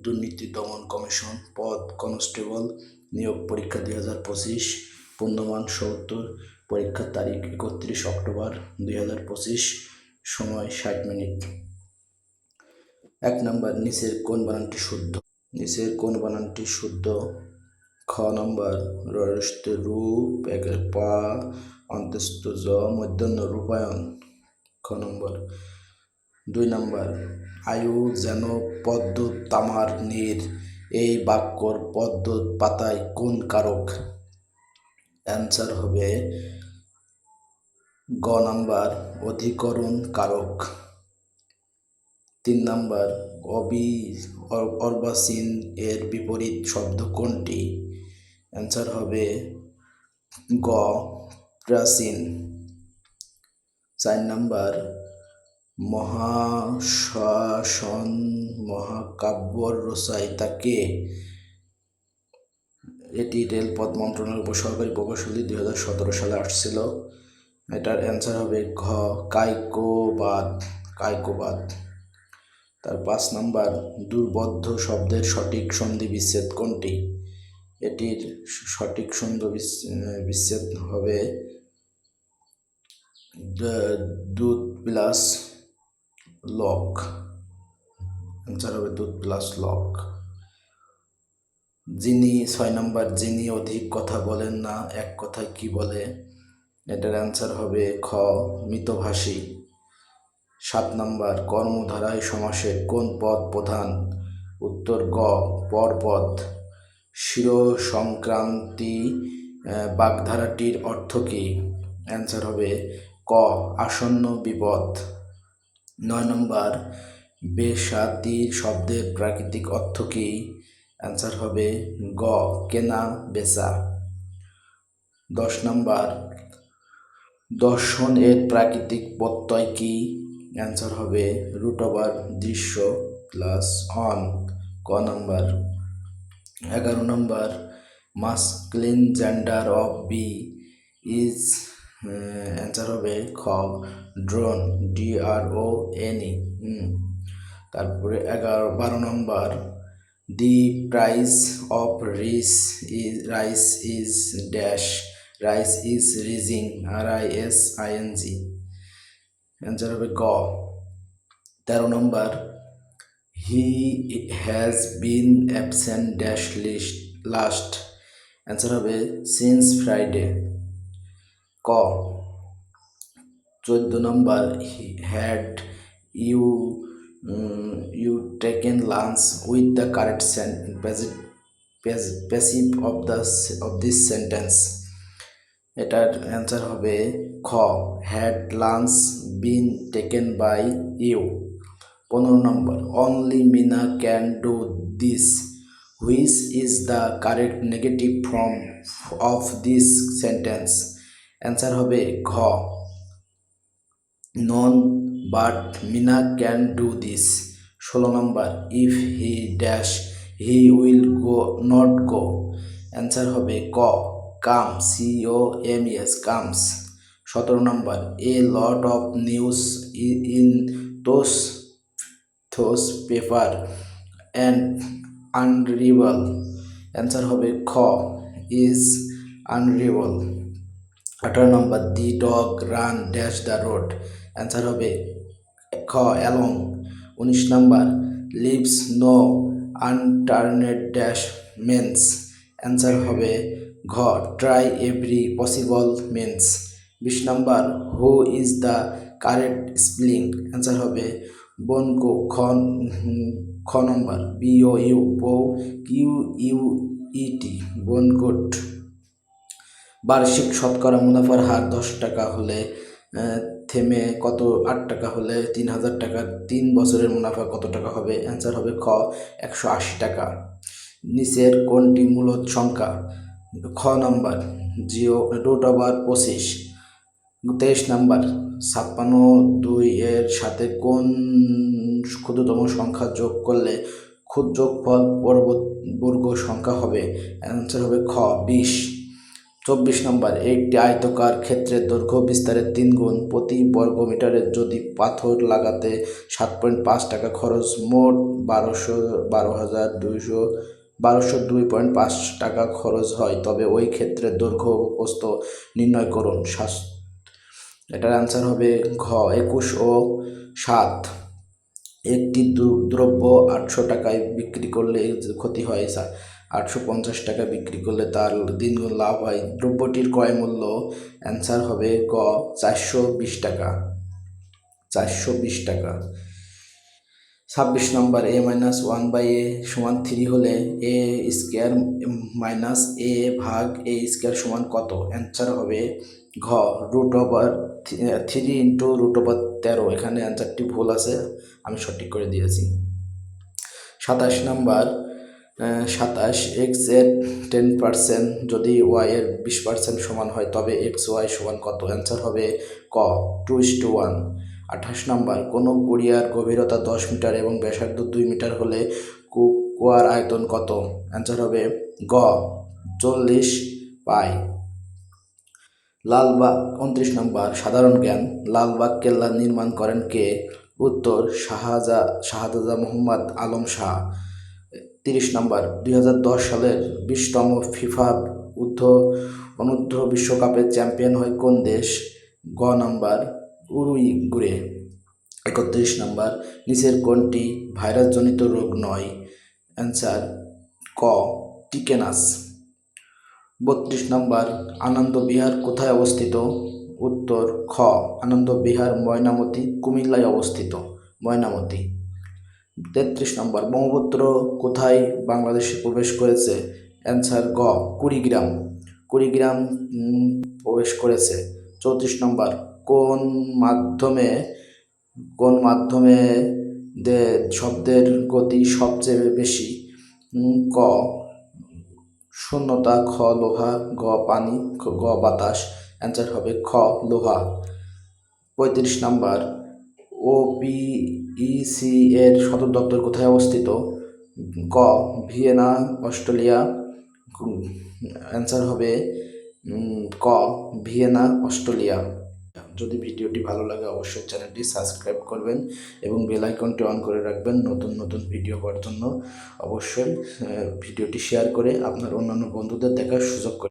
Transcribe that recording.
দুর্নীতি দমন কমিশন, পদ কনস্টেবল, নিয়োগ পরীক্ষা 2025, পূর্ণমান 70, পরীক্ষার তারিখ 31 অক্টোবর 2025, সময় 60 মিনিট। 1 নম্বর, নিচের কোন বানানটি শুদ্ধ? নিচের কোন বানানটি শুদ্ধ? খ নম্বর, রস্ত রূ, পা, অন্তস্থ জ, মূর্ধন্য রূপায়ণ। খ নম্বর। 2 নম্বর, আয়ু যেন পদ্ম তামার নীর, এই বাক্যর পদ্ম পাতায় কোন কারক? অ্যান্সার হবে গ নম্বর, অধিকরণ কারক। 3 নম্বর, অর্বাচীন এর বিপরীত শব্দ কোনটি? অ্যান্সার হবে গ প্রাচীন। 4 নম্বর, মহাশ্মশান মহাকাব্যর রচয়িতা কে? এটি রেলপথ মন্ত্রণালয়ের উপসহকারী প্রকৌশলী 2017 সালে আসছিল। এটার অ্যান্সার হবে ঘ কায়কোবাদ। তার 5 নম্বর, দুর্বোধ্য শব্দের সঠিক সন্ধি বিচ্ছেদ কোনটি? এটির সঠিক সন্ধি বিচ্ছেদ হবে দুধ প্লাস লক। অ্যান্সার হবে দুধ প্লাস লক। যিনি 6 নম্বর, যিনি অধিক কথা বলেন না এক কথায় কি বলে? এটার অ্যান্সার হবে খ মিতভাষী। 7 নম্বর, কর্মধারায় সমাসের কোন পদ প্রধান? উত্তর গ পরপদ। শিরসংক্রান্তি বাগধারাটির অর্থ কী? অ্যান্সার হবে ক আসন্ন বিপদ। 9 নম্বর, বেসাতি শব্দের প্রাকৃতিক অর্থ কী? অ্যান্সার হবে গ কেনা বেচা। 10 নম্বর, দর্শন এর প্রাকৃতিক প্রত্যয় কি? অ্যান্সার হবে দৃশ্য প্লাস অন। ক নম্বর। 11 নম্বর, masculine gender of B is, answer হবে খ ড্রোন DRONE। তারপরে 12 নম্বর, the price of rice is dash, rice is rising RISING। Answer হবে গ। 13 নম্বর, he has been absent dash last. Answer হবে সিন্স ফ্রাইডে। ক। 14 নম্বর, had you taken lunch with the correct passive of this sentence. এটার answer হবে খ had lunch been taken by you. 15 number, only Meena can do this, which is the correct negative form of this sentence? Answer হবে ঘ none but Meena can do this. 16 নম্বর, if he dash he will not go. Answer হবে ক come COMES comes. 17 নম্বর, a lot of news in those paper and unreadable. Answer হবে খ is unreadable. 18 নম্বর, the dog run dash the road. Answer হবে খ along. 19 নম্বর, leaves no unturned dash means. Answer হবে ঘ ট্রাই এভরি পসিবল মিন্স। 20 নম্বর, who is the correct spelling? Answer হবে বনকো। খ নম্বর, BOU বউ, QUET বনকোট। বার্ষিক শতকরা মুনাফার হার 10 টাকা হলে থেমে কত 8 টাকা হলে 3000 টাকা 3 বছরের মুনাফা কত টাকা হবে? অ্যান্সার হবে খ 180 টাকা। নিচের কোনটি মূলদ সংখ্যা? খ নম্বর, √25। 23 নম্বর, 56 এর সাথে কোন ক্ষুদ্রতম সংখ্যা যোগ করলে যোগফল বর্গ সংখ্যা হবে? অ্যান্সার হবে খ 20। 24 নম্বর, একটি আয়তাকার ক্ষেত্রের দৈর্ঘ্য বিস্তারের 3 গুণ প্রতি বর্গমিটারে যদি পাথর লাগাতে 7.5 টাকা খরচ, মোট 12,205 টাকা খরচ হয়, তবে ওই ক্ষেত্রের দৈর্ঘ্য ও প্রস্থ নির্ণয় করুন। এটার অ্যান্সার হবে ঘ 21 ও 7। একটি দ্রব্য 800 টাকায় বিক্রি করলে ক্ষতি হয় 850 টাকা, বিক্রি করলে তার 3 গুণ লাভ হয়। দ্রব্যটির ক্রয় মূল্য অ্যান্সার হবে গ 420 টাকা। 420 টাকা। 26 নম্বর, a-1/a সমান 3 হলে a স্কোয়ার মাইনাস a ভাগ a স্কোয়ার সমান কত? অ্যান্সার হবে ঘ √3 ইন্টু √13। এখানে অ্যান্সারটি ভুল আছে, আমি সঠিক করে দিয়েছি। 27 নম্বর, 27 এক্স এর 10% যদি ওয়াই এর 20% সমান হয়, তবে এক্স ওয়াই সমান কত? অ্যান্সার হবে ক 2:1। 28 নম্বর, কোনো কুড়িয়ার গভীরতা 10 মিটার এবং ব্যাসার্ধ 2 মিটার হলে কুয়ার আয়তন কত? অ্যান্সার হবে গ 40 পাই। লালবাগ 29 নম্বর, সাধারণ জ্ঞান, লালবাগ কেল্লা নির্মাণ করেন কে? উত্তর শাহজাদা মোহাম্মদ আলম শাহ। 30 নম্বর, 2010 সালের 20তম ফিফা অনূর্ধ্ব বিশ্বকাপের চ্যাম্পিয়ন হয় কোন দেশ? গ নাম্বার উরুগুয়ে। 31 নম্বর, নিচের কোনটি ভাইরাসজনিত রোগ নয়? অ্যান্সার ক টিটেনাস। 32 নম্বর, আনন্দ বিহার কোথায় অবস্থিত? উত্তর খ আনন্দ বিহার ময়নামতি, কুমিল্লায় অবস্থিত। ময়নামতি। 33 নম্বর, ব্রহ্মপুত্র কোথায় বাংলাদেশে প্রবেশ করেছে? অ্যান্সার গ কুড়িগ্রাম। কুড়িগ্রাম প্রবেশ করেছে। 34 নম্বর, কোন মাধ্যমে শব্দের গতি সবচেয়ে বেশি? ক শূন্যতা, খ লোহা, গ পানি, গ বাতাস। অ্যান্সার হবে খ লোহা। 35 নম্বর, ওপিইসি এর সদর দপ্তর কোথায় অবস্থিত? ক ভিয়েনা, অস্ট্রেলিয়া। অ্যান্সার হবে ক ভিয়েনা, অস্ট্রেলিয়া। যদি ভিডিওটি ভালো লাগে অবশ্যই চ্যানেলটি সাবস্ক্রাইব করবেন এবং বেল আইকনটি অন করে রাখবেন নতুন নতুন ভিডিও পাওয়ার জন্য। অবশ্যই ভিডিওটি শেয়ার করে আপনার অন্যান্য বন্ধুদের দেখার সুযোগ করে